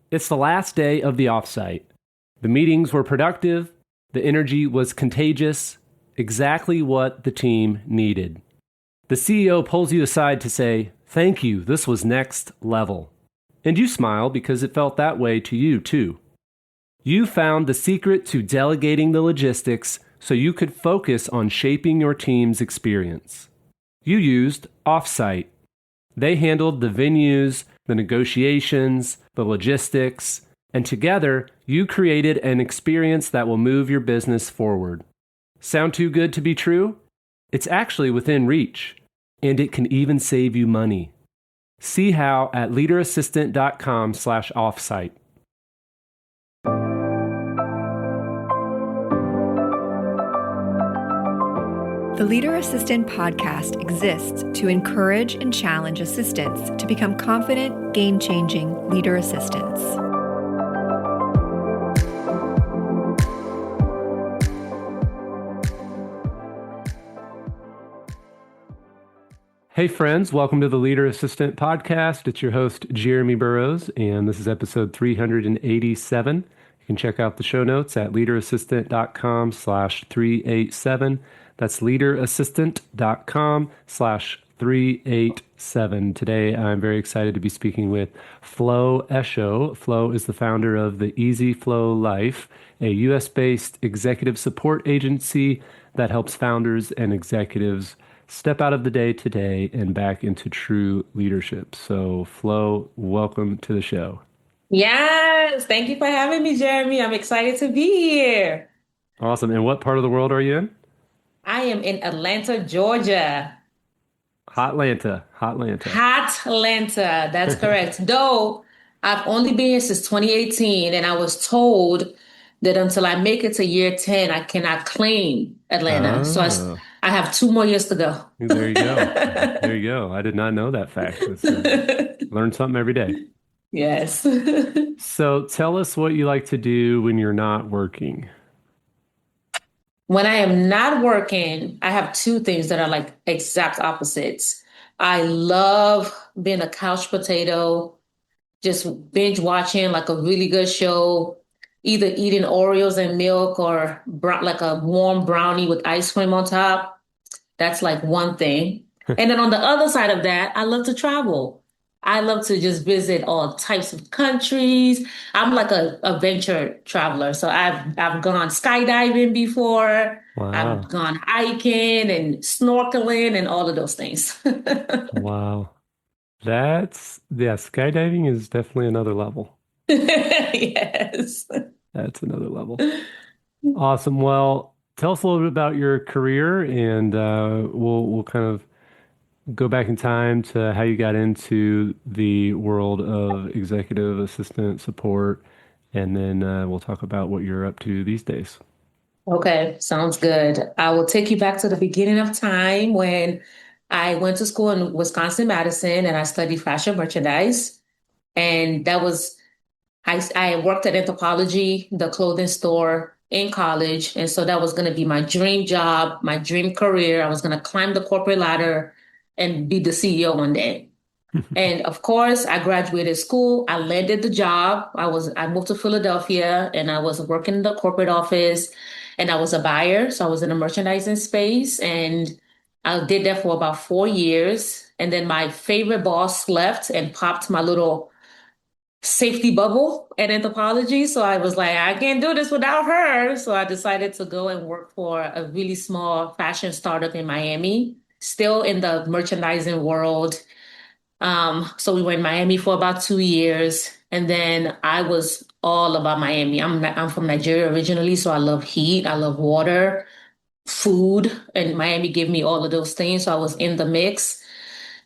It's the last day of the offsite. The meetings were productive, the energy was contagious, exactly what the team needed. The CEO pulls you aside to say, "Thank you, this was next level." And you smile because it felt that way to you, too. You found the secret to delegating the logistics so you could focus on shaping your team's experience. You used Offsite. They handled the venues, the negotiations, the logistics, and together you created an experience that will move your business forward. Sound too good to be true? It's actually within reach, and it can even save you money. See how at leaderassistant.com/offsite. The Leader Assistant podcast exists to encourage and challenge assistants to become confident, game-changing leader assistants. Hey friends, welcome to the Leader Assistant podcast. It's your host, Jeremy Burrows, and this is episode 387. You can check out the show notes at leaderassistant.com/387. That's leaderassistant.com/387. Today, I'm very excited to be speaking with Flo Esho. Flo is the founder of the Easy Flow Life, a US-based executive support agency that helps founders and executives step out of the day-to-day and back into true leadership. So, Flo, welcome to the show. Yes, thank you for having me, Jeremy. I'm excited to be here. Awesome. And what part of the world are you in? I am in Atlanta, Georgia. Hotlanta. Hotlanta, that's correct. Though I've only been here since 2018, and I was told that until I make it to year 10, I cannot claim Atlanta. I have 2 more years to go. There you go. There you go. I did not know that fact. Learn something every day. Yes. So tell us what you like to do when you're not working. When I am not working, I have two things that are like exact opposites. I love being a couch potato, just binge watching like a really good show, either eating Oreos and milk or like a warm brownie with ice cream on top. That's like one thing. And then on the other side of that, I love to travel. I love to just visit all types of countries. I'm like a adventure traveler. So I've gone skydiving before. Wow. I've gone hiking and snorkeling and all of those things. Wow. Skydiving is definitely another level. Yes. That's another level. Awesome. Well, tell us a little bit about your career, and we'll kind of go back in time to how you got into the world of executive assistant support, and then we'll talk about what you're up to these days. Okay, sounds good. I will take you back to the beginning of time when I went to school in Wisconsin-Madison and I studied fashion merchandise. And I worked at Anthropologie, the clothing store in college. And so that was going to be my dream job, my dream career. I was going to climb the corporate ladder and be the CEO one day. And of course, I graduated school. I landed the job. I moved to Philadelphia and I was working in the corporate office and I was a buyer. So I was in the merchandising space and I did that for about 4 years. And then my favorite boss left and popped my little safety bubble at Anthropologie. So I was like, I can't do this without her. So I decided to go and work for a really small fashion startup in Miami, still in the merchandising world. So we were in Miami for about 2 years, and then I was all about Miami. I'm from Nigeria originally, so I love heat, I love water, food, and Miami gave me all of those things. So I was in the mix.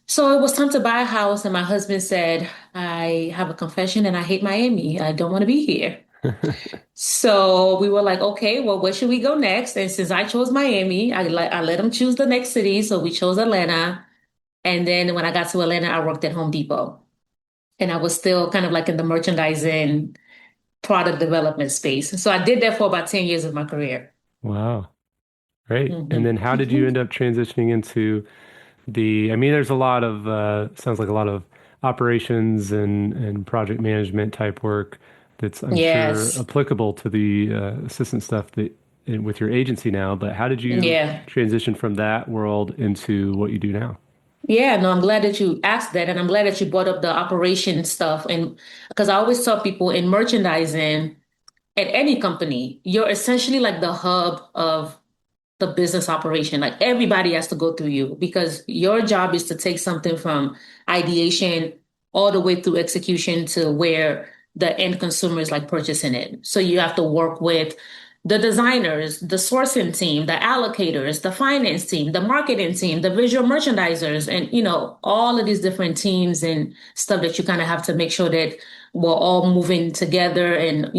So it was time to buy a house, and my husband said, "I have a confession, and I hate Miami. I don't want to be here." So we were like, "Okay, well, where should we go next?" And since I chose Miami, I let him choose the next city, so we chose Atlanta. And then when I got to Atlanta, I worked at Home Depot. And I was still kind of like in the merchandising product development space. So I did that for about 10 years of my career. Wow. Great. Mhm. And then how did you end up transitioning into there's a lot of, sounds like a lot of operations and project management type work that's, I'm sure, Yes. applicable to the assistant stuff that with your agency now. But how did you Yeah. transition from that world into what you do now? Yeah, no, I'm glad that you asked that. And I'm glad that you brought up the operation stuff. And because I always tell people in merchandising at any company, you're essentially like the hub of the business operation. Like everybody has to go through you because your job is to take something from ideation all the way through execution to where the end consumer is like purchasing it. So you have to work with the designers, the sourcing team, the allocators, the finance team, the marketing team, the visual merchandisers, and all of these different teams and stuff that you kind of have to make sure that we're all moving together and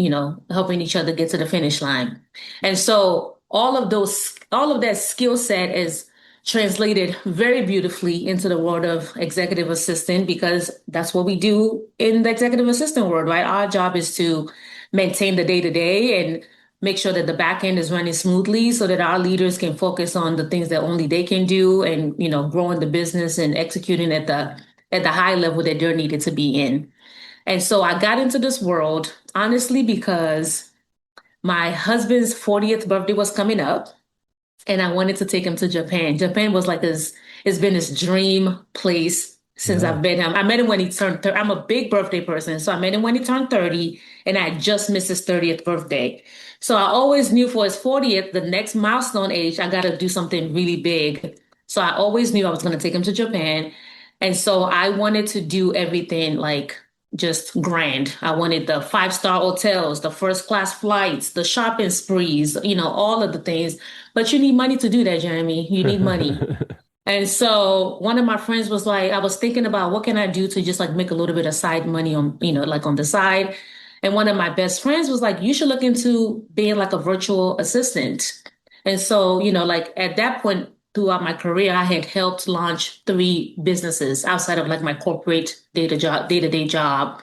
helping each other get to the finish line. And so all of that skill set is translated very beautifully into the world of executive assistant because that's what we do in the executive assistant world, right? Our job is to maintain the day to day and make sure that the back end is running smoothly so that our leaders can focus on the things that only they can do and, growing the business and executing at the high level that they're needed to be in. And so I got into this world honestly because my husband's 40th birthday was coming up and I wanted to take him to Japan. Japan was like it's been his dream place since Yeah. I've met him. I met him when he turned 30. I'm a big birthday person. So I met him when he turned 30 and I just missed his 30th birthday. So I always knew for his 40th, the next milestone age, I got to do something really big. So I always knew I was going to take him to Japan. And so I wanted to do everything like just grand. I wanted the five-star hotels, the first class flights, the shopping sprees, all of the things. But you need money to do that, Jeremy. You need money. And so one of my friends was like, I was thinking about what can I do to just like make a little bit of side money on, like on the side. And one of my best friends was like, you should look into being like a virtual assistant. And so, like at that point throughout my career, I had helped launch 3 businesses outside of like my corporate day-to-day job.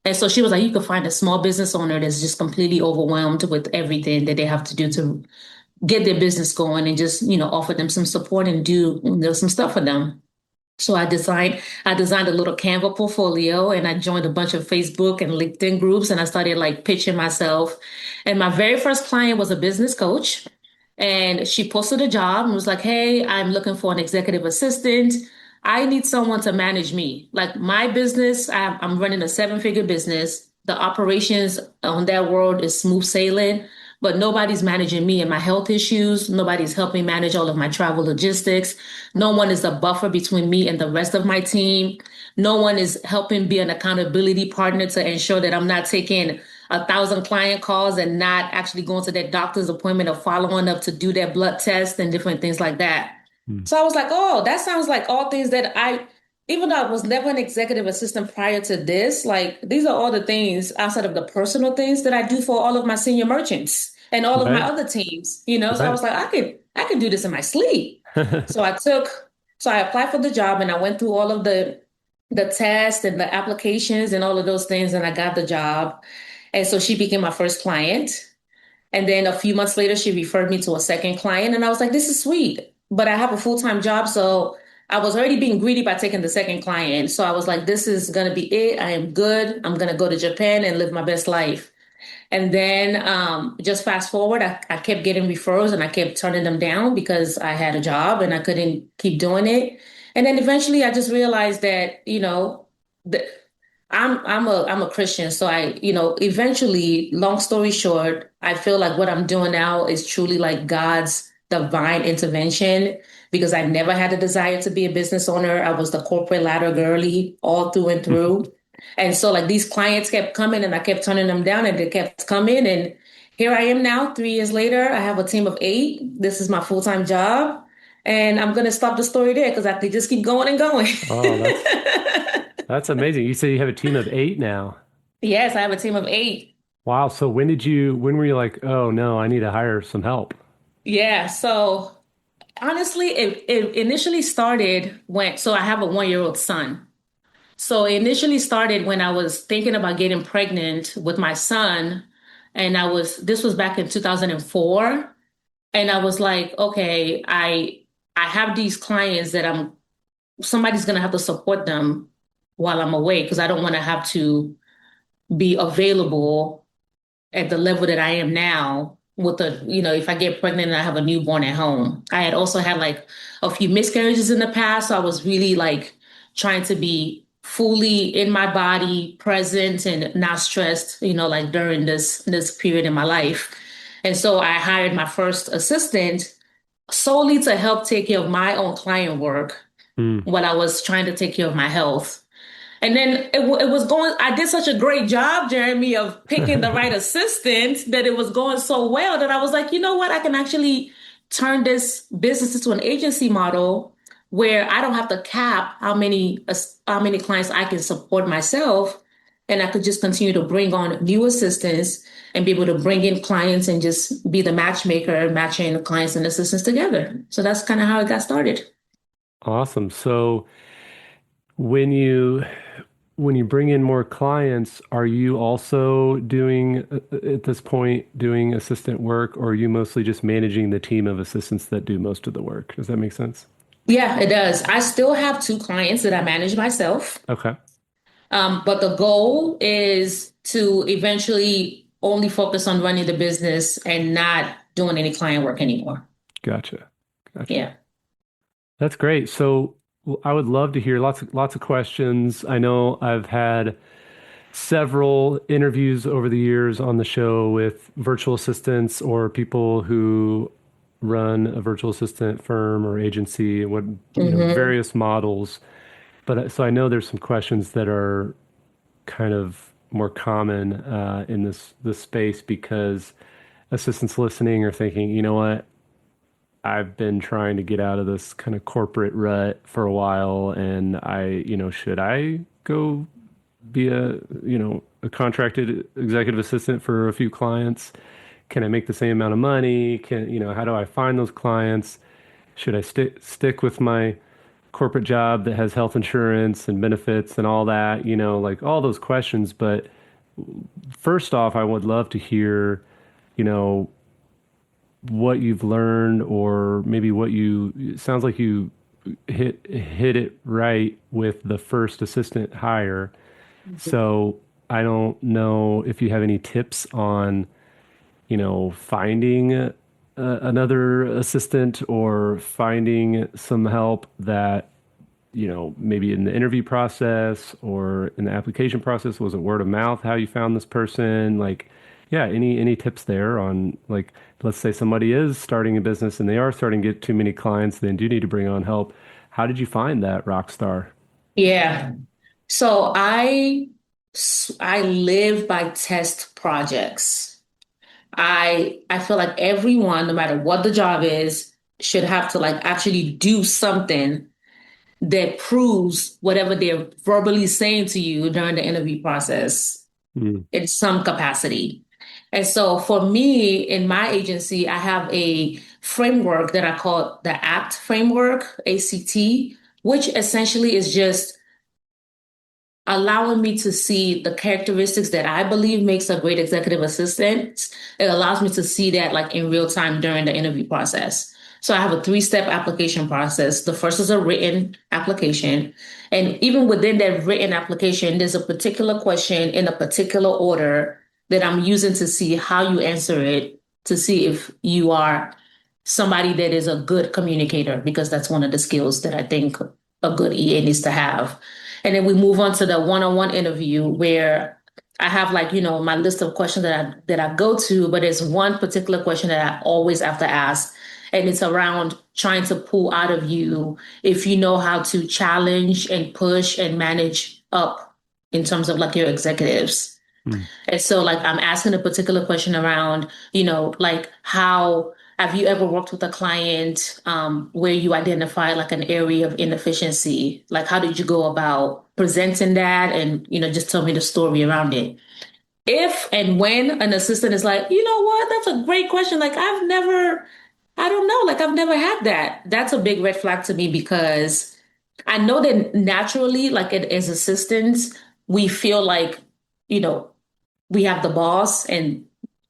And so she was like, you could find a small business owner that's just completely overwhelmed with everything that they have to do to get their business going and just, offer them some support and do, some stuff for them. So I designed a little Canva portfolio and I joined a bunch of Facebook and LinkedIn groups and I started like pitching myself. And my very first client was a business coach. And she posted a job and was like, hey, I'm looking for an executive assistant. I need someone to manage me. Like my business, I'm running a 7-figure business. The operations on that world is smooth sailing, but nobody's managing me and my health issues. Nobody's helping manage all of my travel logistics. No one is a buffer between me and the rest of my team. No one is helping be an accountability partner to ensure that I'm not taking 1,000 client calls and not actually going to that doctor's appointment or following up to do their blood test and different things like that. Hmm. So I was like, oh, that sounds like all things that even though I was never an executive assistant prior to this, like these are all the things outside of the personal things that I do for all of my senior merchants and all of my Right. other teams. So I was Right. like, I could do this in my sleep. So I applied for the job and I went through all of the tests and the applications and all of those things and I got the job. And so she became my first client. And then a few months later, she referred me to a second client. And I was like, this is sweet, but I have a full-time job. So I was already being greedy by taking the second client. So I was like, this is going to be it. I am good. I'm going to go to Japan and live my best life. And then just fast forward, I kept getting referrals and I kept turning them down because I had a job and I couldn't keep doing it. And then eventually I just realized that, the, I'm a Christian, so eventually, long story short, I feel like what I'm doing now is truly like God's divine intervention because I never had a desire to be a business owner. I was the corporate ladder girly all through and through. And so like these clients kept coming and I kept turning them down and they kept coming. And here I am now, 3 years later. I have a team of 8. This is my full-time job. And I'm going to stop the story there because I could just keep going and going. Oh, that's amazing. You say you have a team of 8 now. Yes, I have a team of 8. Wow. So when were you like, oh no, I need to hire some help? Yeah, so honestly, it initially started so I have a 1-year-old son. So it initially started when I was thinking about getting pregnant with my son. And this was back in 2004. And I was like, okay, I have these clients that somebody's gonna have to support them while I'm away because I don't want to have to be available at the level that I am now with if I get pregnant and I have a newborn at home. I had also had like a few miscarriages in the past. So I was really like trying to be fully in my body, present and not stressed, like during this period in my life. And so I hired my first assistant solely to help take care of my own client work Mm. while I was trying to take care of my health. And then it was going, I did such a great job, Jeremy, of picking the right assistant that it was going so well that I was like, you know what? I can actually turn this business into an agency model where I don't have to cap how many clients I can support myself. And I could just continue to bring on new assistants and be able to bring in clients and just be the matchmaker, matching the clients and assistants together. So that's kind of how it got started. Awesome. So when you when you bring in more clients, are you also doing at this point doing assistant work, or are you mostly just managing the team of assistants that do most of the work? Does that make sense? Yeah, it does. I still have two clients that I manage myself. Okay. But the goal is to eventually only focus on running the business and not doing any client work anymore. Gotcha. Gotcha. Yeah. That's great. So I would love to hear lots of questions. I know I've had several interviews over the years on the show with virtual assistants or people who run a virtual assistant firm or agency, what Hmm. various models. But so I know there's some questions that are kind of more common in this space because assistants listening are thinking, you know what, I've been trying to get out of this kind of corporate rut for a while, and should I go be a contracted executive assistant for a few clients? Can I make the same amount of money? How do I find those clients? Should I stick with my corporate job that has health insurance and benefits and all that? Like all those questions. But first off, I would love to hear, you know, what you've learned or maybe it sounds like you hit it right with the first assistant hire. So I don't know if you have any tips on, finding another assistant or finding some help that, maybe in the interview process or in the application process, was it word of mouth how you found this person? Like, yeah, any tips there on like, let's say somebody is starting a business and they are starting to get too many clients, they do need to bring on help. How did you find that rock star? Yeah. So I live by test projects. I feel like everyone, no matter what the job is, should have to like actually do something that proves whatever they're verbally saying to you during the interview process Mm, in some capacity. And so for me, in my agency, I have a framework that I call the ACT framework, ACT, which essentially is just allowing me to see the characteristics that I believe makes a great executive assistant. It allows me to see that like in real time during the interview process. So I have a three-step application process. The first is a written application. And even within that written application, there's a particular question in a particular order that I'm using to see how you answer it, to see if you are somebody that is a good communicator, because that's one of the skills that I think a good EA needs to have. And then we move on to the one-on-one interview where I have like, my list of questions that I go to, but there's one particular question that I always have to ask. And it's around trying to pull out of you if you know how to challenge and push and manage up in terms of like your executives. mm, And so, like, I'm asking a particular question around, like, how have you ever worked with a client where you identify like an area of inefficiency? Like, how did you go about presenting that? And, just tell me the story around it. If and when an assistant is like, you know what, that's a great question. Like, I don't know, like, I've never had that. That's a big red flag to me because I know that naturally, like, as assistants, we feel like, you know, we have the boss and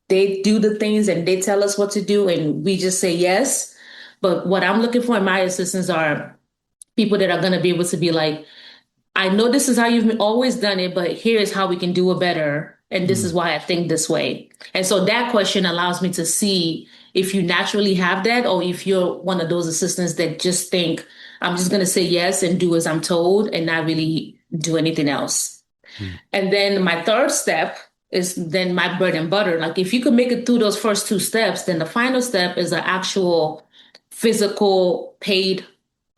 they do the things and they tell us what to do and we just say yes. But what I'm looking for in my assistants are people that are going to be able to be like, I know this is how you've always done it, but here's how we can do it better. And this is Mm, why I think this way. And so that question allows me to see if you naturally have that, or if you're one of those assistants that just think, I'm just going to say yes and do as I'm told and not really do anything else. mm, And then my third step is then my bread and butter. Like if you could make it through those first two steps, then the final step is an actual physical paid,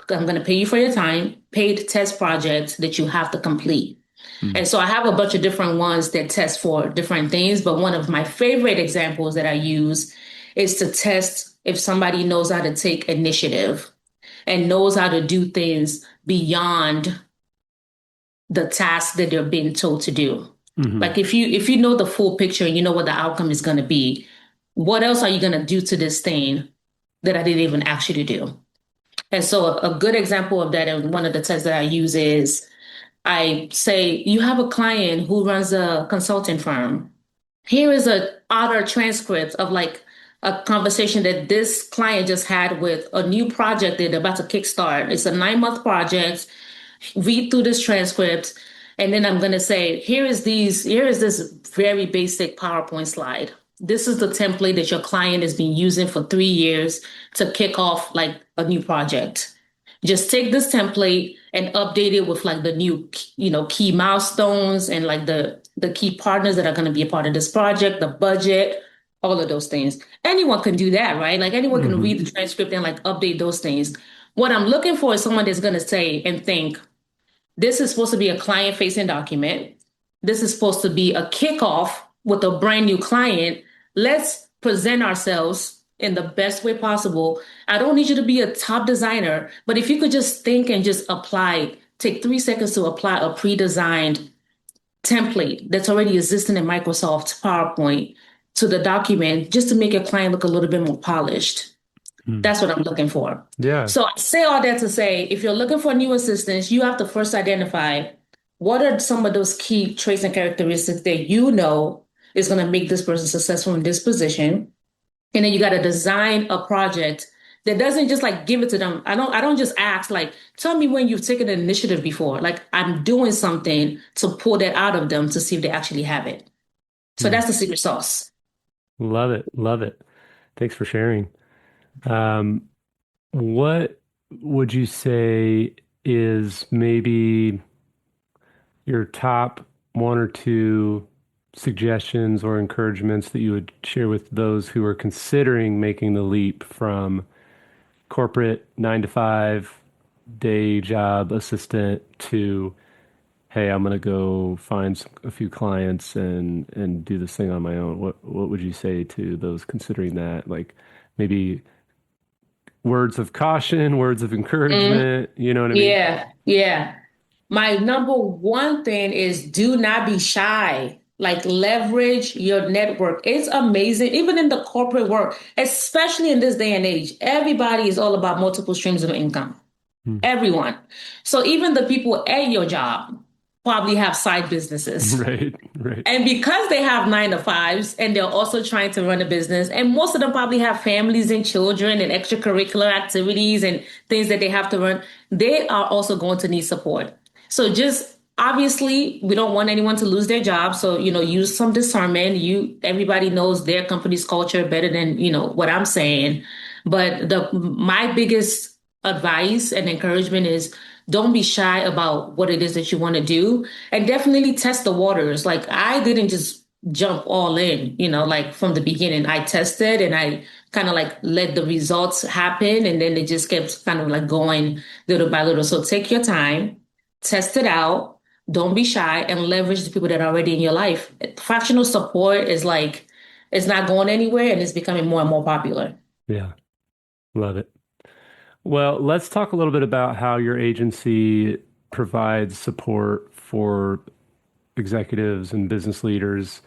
I'm going to pay you for your time, paid test project that you have to complete. mm, And so I have a bunch of different ones that test for different things. But one of my favorite examples that I use is to test if somebody knows how to take initiative and knows how to do things beyond the task that they're being told to do. mhm, Like if you know the full picture and you know what the outcome is going to be, what else are you going to do to this thing that I didn't even ask you to do? And so a good example of that, and one of the tests that I use is I say, you have a client who runs a consulting firm. Here is a other transcript of like a conversation that this client just had with a new project that they're about to kickstart. It's a 9-month project. Read through this transcript, and then I'm going to say, here is this very basic PowerPoint slide. This is the template that your client has been using for 3 years to kick off like a new project. Just take this template and update it with like the new, key milestones and like the key partners that are going to be a part of this project, the budget, all of those things. Anyone can do that, right? Like anyone can mhm, read the transcript and like update those things. What I'm looking for is someone that's going to say and think, this is supposed to be a client facing document. This is supposed to be a kickoff with a brand new client. Let's present ourselves in the best way possible. I don't need you to be a top designer, but if you could just think and just apply, take 3 seconds to apply a pre-designed template that's already existing in Microsoft PowerPoint to the document just to make your client look a little bit more polished. mm. That's what I'm looking for. Yeah. So I say all that to say, if you're looking for new assistants, you have to first identify what are some of those key traits and characteristics that you know is going to make this person successful in this position. And then you got to design a project that doesn't just like give it to them. I don't just ask like, tell me when you've taken an initiative before. Like I'm doing something to pull that out of them to see if they actually have it. So Mm. that's the secret sauce. Love it. Love it. Thanks for sharing. Um, what would you say is maybe your top one or two suggestions or encouragements that you would share with those who are considering making the leap from corporate 9 to 5 day job assistant to, hey, I'm gonna go find a few clients and do this thing on my own? What would you say to those considering that? Like maybe words of caution, words of encouragement, you know what I mean? Yeah, yeah. My number one thing is do not be shy. Like leverage your network. It's amazing, even in the corporate world, especially in this day and age. Everybody is all about multiple streams of income. Hmm. Everyone. So even the people at your job probably have side businesses. Right, right. And because they have 9 to 5s and they're also trying to run a business, and most of them probably have families and children and extracurricular activities and things that they have to run, they are also going to need support. So just obviously, we don't want anyone to lose their job. So, use some discernment. Everybody knows their company's culture better than, what I'm saying. But my biggest advice and encouragement is don't be shy about what it is that you want to do and definitely test the waters. Like I didn't just jump all in, like from the beginning. I tested and I kind of like let the results happen and then it just kept kind of like going little by little. So take your time, test it out, don't be shy and leverage the people that are already in your life. Fractional support is like it's not going anywhere and it's becoming more and more popular. Yeah, love it. Well, let's talk a little bit about how your agency provides support for executives and business leaders.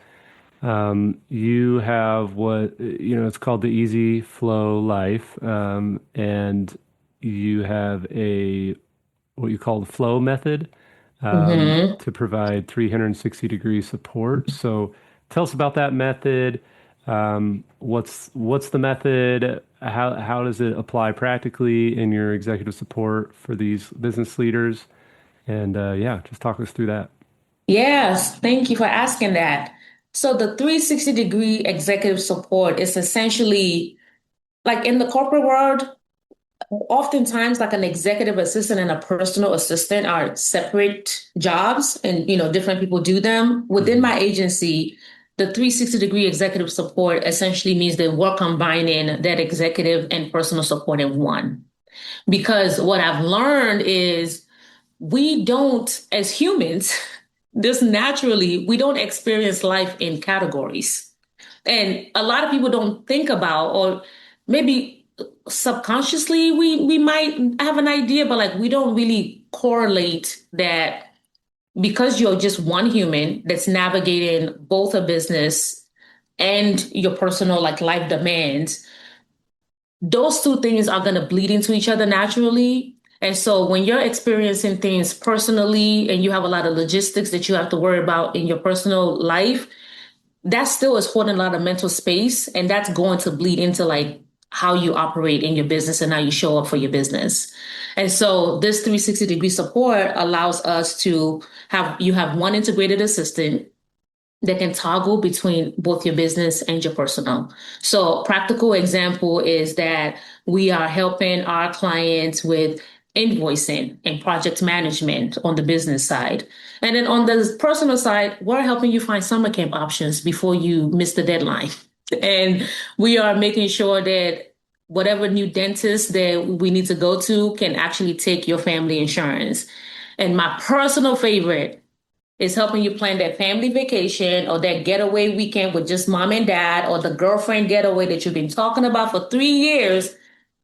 You have it's called the Easy Flow Life, and you have what you call the flow method, Hmm. to provide 360-degree support. So tell us about that method. What's the method? How does it apply practically in your executive support for these business leaders? And yeah, just talk us through that. Yes, thank you for asking that. So the 360-degree executive support is essentially like in the corporate world, oftentimes like an executive assistant and a personal assistant are separate jobs and different people do them. Within Hmm. my agency, the 360-degree executive support essentially means that we're combining that executive and personal support in one. Because what I've learned is we don't, as humans, just naturally, we don't experience life in categories. And a lot of people don't think about, or maybe subconsciously we might have an idea, but like we don't really correlate that because you're just one human that's navigating both a business and your personal like life demands, those two things are going to bleed into each other naturally. And so when you're experiencing things personally and you have a lot of logistics that you have to worry about in your personal life, that still is holding a lot of mental space. And that's going to bleed into like how you operate in your business and how you show up for your business. And so this 360-degree support allows us to have one integrated assistant that can toggle between both your business and your personal. So practical example is that we are helping our clients with invoicing and project management on the business side. And then on the personal side, we're helping you find summer camp options before you miss the deadline. And we are making sure that whatever new dentist that we need to go to can actually take your family insurance. And my personal favorite is helping you plan that family vacation or that getaway weekend with just mom and dad or the girlfriend getaway that you've been talking about for 3 years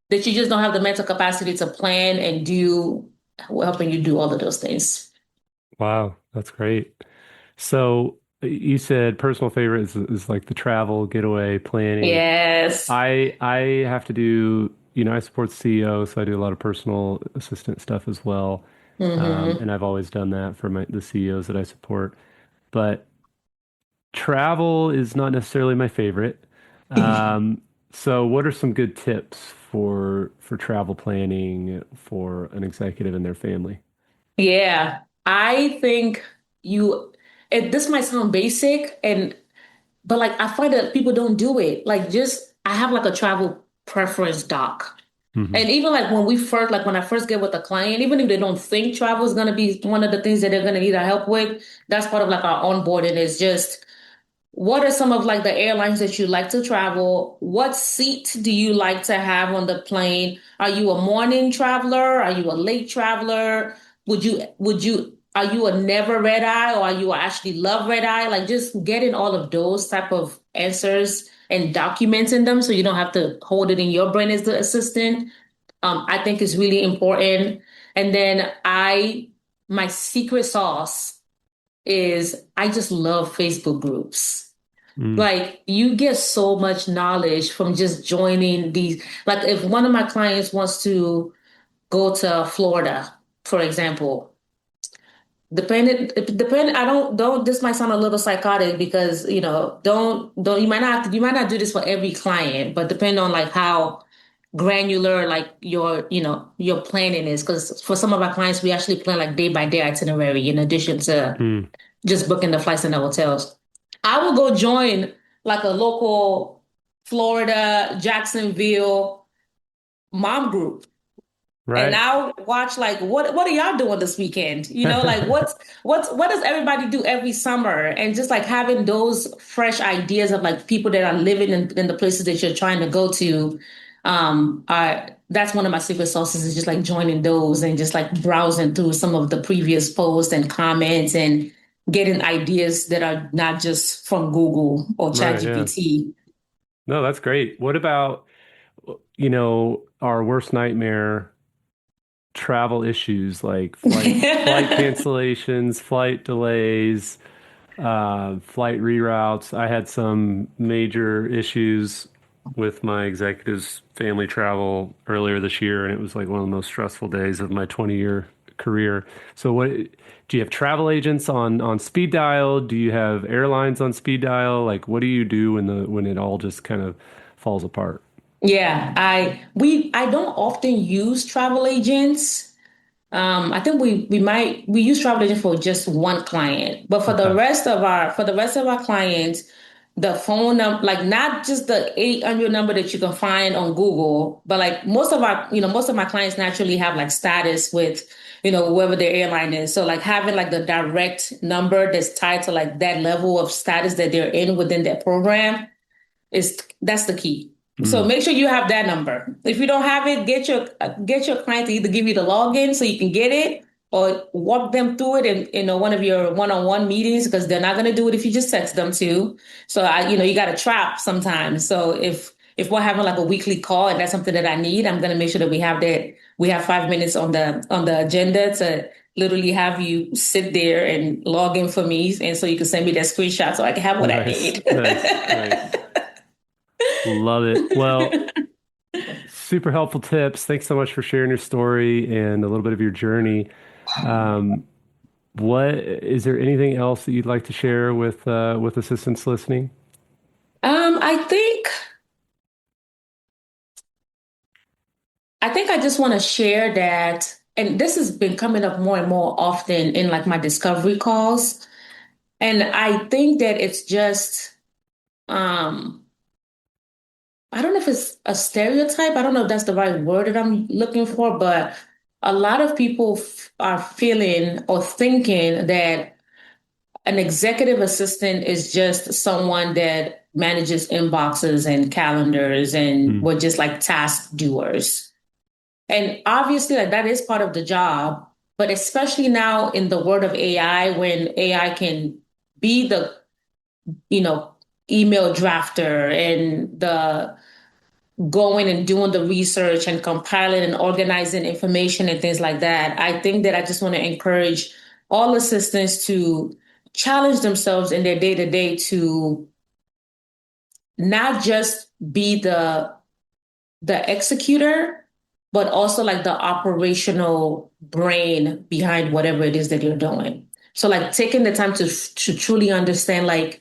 that you just don't have the mental capacity to plan and do, helping you do all of those things. Wow, that's great. So you said personal favorite is like the travel, getaway, planning. Yes. I have to do, I support CEO, so I do a lot of personal assistant stuff as well. Hmm. And I've always done that for the CEOs that I support. But travel is not necessarily my favorite. Um, so what are some good tips for travel planning for an executive and their family? Yeah. I think this might sound basic but like I find that people don't do it. Like just, I have like a travel preference doc. Hmm. And even like when I first get with a client, even if they don't think travel is going to be one of the things that they're going to need our help with, that's part of like our onboarding is just what are some of like the airlines that you like to travel? What seat do you like to have on the plane? Are you a morning traveler? Are you a late traveler? Are you a never red eye or are you actually love red eye? Like just getting all of those type of answers and documenting them so you don't have to hold it in your brain as the assistant. I think is really important. And then my secret sauce is I just love Facebook groups. Mm. Like you get so much knowledge from just joining these. Like if one of my clients wants to go to Florida, for example, I don't this might sound a little psychotic because don't you might not do this for every client, but depend on like how granular like your planning is. Because for some of our clients, we actually plan like day by day itinerary in addition to Mm. just booking the flights and the hotels. I will go join like a local Florida, Jacksonville mom group. And Right. I'll watch like what are y'all doing this weekend? Like what does everybody do every summer? And just like having those fresh ideas of like people that are living in the places that you're trying to go to. That's one of my secret sauces is just like joining those and just like browsing through some of the previous posts and comments and getting ideas that are not just from Google or Right, yeah. ChatGPT. No, that's great. What about, our worst nightmare travel issues like flight cancellations, flight delays, flight reroutes. I had some major issues with my executive's family travel earlier this year, and it was like one of the most stressful days of my 20-year career. So what do you have travel agents on speed dial? Do you have airlines on speed dial? Like what do you do when it all just kind of falls apart? Yeah, I don't often use travel agents. I think we use travel agent for just one client, but Okay. for the rest of our clients, the phone number, like not just the 800 number that you can find on Google, but like most of my clients naturally have like status with, whoever their airline is. So like having like the direct number that's tied to like that level of status that they're in within that program is that's the key. So Mm. make sure you have that number. If you don't have it, get your client to either give you the login so you can get it, or walk them through it in one of your one-on-one meetings, because they're not going to do it if you just text them too. So you got to trap sometimes. So if we're having like a weekly call and that's something that I need, I'm going to make sure that we have 5 minutes on the agenda to literally have you sit there and log in for me, and so you can send me that screenshot so I can have what I Nice, need. nice. Love it. Well, super helpful tips. Thanks so much for sharing your story and a little bit of your journey. Um, what is there anything else that you'd like to share with assistants listening? I think I just want to share that, and this has been coming up more and more often in like my discovery calls. And I think that it's just, um, I don't know if it's a stereotype. I don't know if that's the right word that I'm looking for, but a lot of people are feeling or thinking that an executive assistant is just someone that manages inboxes and calendars and Mm, we're just like task doers. And obviously, like that is part of the job, but especially now in the world of AI, when AI can be the, you know, email drafter and the going and doing the research and compiling and organizing information and things like that. I think that I just want to encourage all assistants to challenge themselves in their day to day to not just be the executor, but also like the operational brain behind whatever it is that you're doing. So like taking the time to truly understand like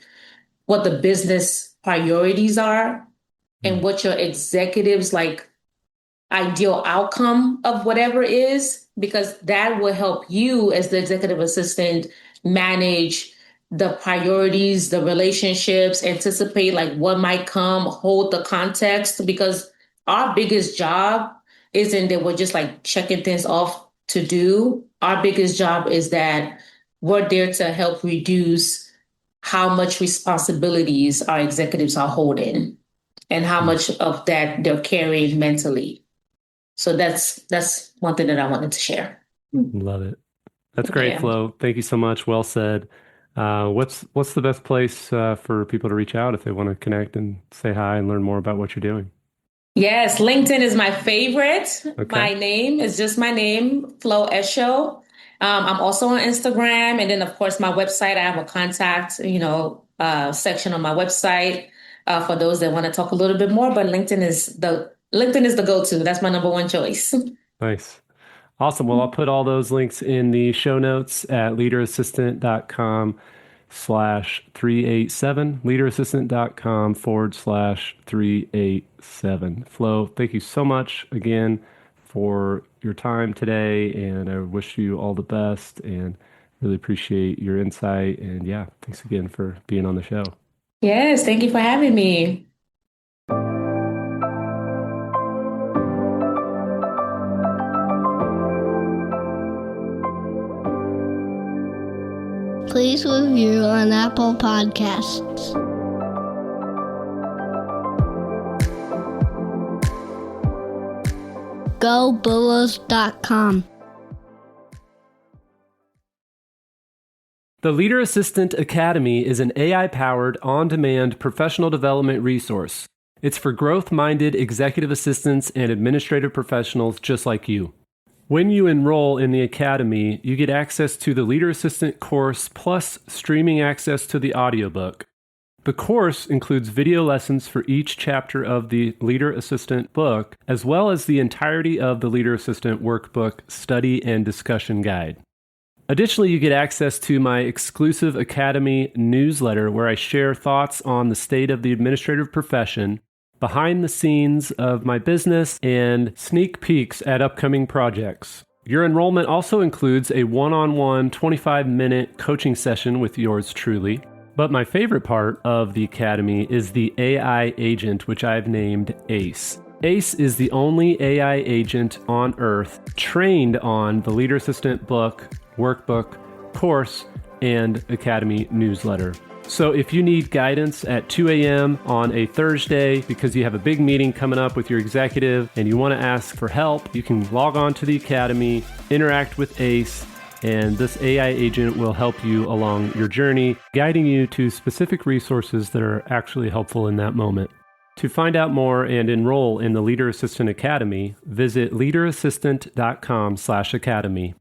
what the business priorities are and mm, what your executives like ideal outcome of whatever is, because that will help you as the executive assistant manage the priorities, the relationships, anticipate like what might come, hold the context, because our biggest job isn't that we're just like checking things off to do. Our biggest job is that we're there to help reduce how much responsibilities our executives are holding and how mm. much of that they're carrying mentally. So that's one thing that I wanted to share. Love it. That's great, Yeah. Flo. Thank you so much. Well said. What's the best place for people to reach out if they want to connect and say hi and learn more about what you're doing? Yes, LinkedIn is my favorite. Okay. My name is just my name, Flo Esho. I'm also on Instagram, and then of course my website. I have a contact, section on my website for those that want to talk a little bit more. But LinkedIn is the go-to. That's my number one choice. Nice. Awesome. Well, I'll put all those links in the show notes at leaderassistant.com/387, leaderassistant.com/387. Flo, thank you so much again for your time today, and I wish you all the best and really appreciate your insight. And yeah, thanks again for being on the show. Yes, thank you for having me. Please review on Apple Podcasts. GoBulls.com. The Leader Assistant Academy is an AI-powered, on-demand professional development resource. It's for growth-minded executive assistants and administrative professionals just like you. When you enroll in the Academy, you get access to the Leader Assistant course plus streaming access to the audiobook. The course includes video lessons for each chapter of the Leader Assistant book, as well as the entirety of the Leader Assistant workbook study and discussion guide. Additionally, you get access to my exclusive Academy newsletter where I share thoughts on the state of the administrative profession, behind the scenes of my business, and sneak peeks at upcoming projects. Your enrollment also includes a one-on-one 25-minute coaching session with yours truly. But my favorite part of the Academy is the AI agent, which I've named ACE. ACE is the only AI agent on Earth trained on the Leader Assistant book, workbook, course, and Academy newsletter. So if you need guidance at 2 a.m. on a Thursday because you have a big meeting coming up with your executive and you want to ask for help, you can log on to the Academy, interact with ACE, and this AI agent will help you along your journey, guiding you to specific resources that are actually helpful in that moment. To find out more and enroll in the Leader Assistant Academy, visit leaderassistant.com/academy.